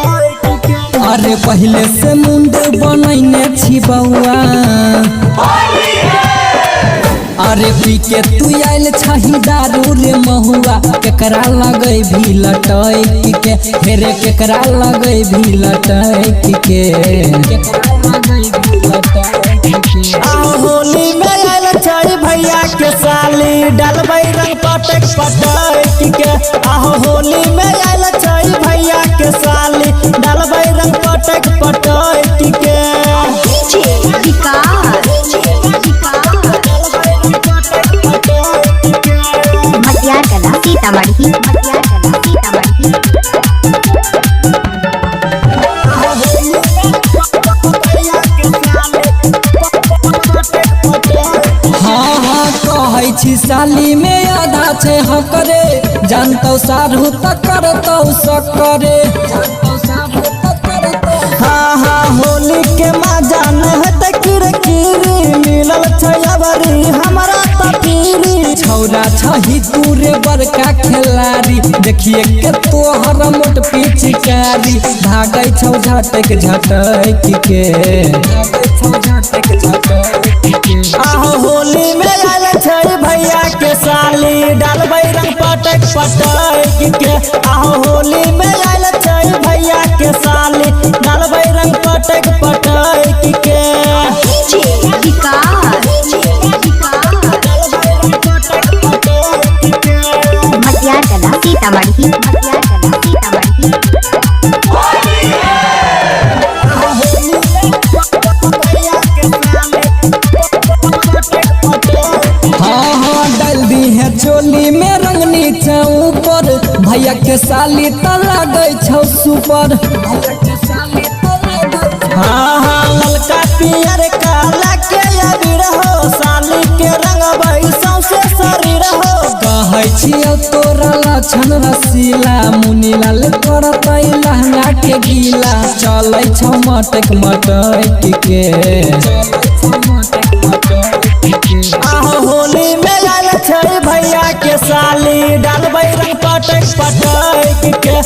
अरे पहले से मुंड बनैने छी बउआ अरे पी के तू आयल छही दारू रे महुआ केकरा लगे भी लटैक के फेरे केकरा लगे भी लटैक के होली में आयल छही भैया के साली डालबै रंग पटक पटक के होली में आयल छही भैया के साली डालबै रंग पटक पटक के साली में आधा छे हकरे जानतो सारू तक करतो सकरे हाँ होली के मजा नहत किरकिरी मिलल छबरी हमरा तपीरी छौरा छही तूरे बड़का खिलाड़ी देखिए के तोहर मोट पिचकारी भागै छौ झटक झटक के होली में आयल छै भैया के साली डालबै रंग पटक पटक के होली में आयल छै भैया के साली डालबै रंग पटक पटक के चोली में रंगनी छौ ऊपर भैया के साली त लागै छौ सुपर ललका पियर काला के अबीर हो साली के रंगबै सौंसे शरीर हो कहै छियौ तोरा लछन रसीला मुनीलाल करतै लहंगा के गीला चलै छौ मटक मटक के होली में आयल छै भैया के साली डालबै रंग पटक पटक के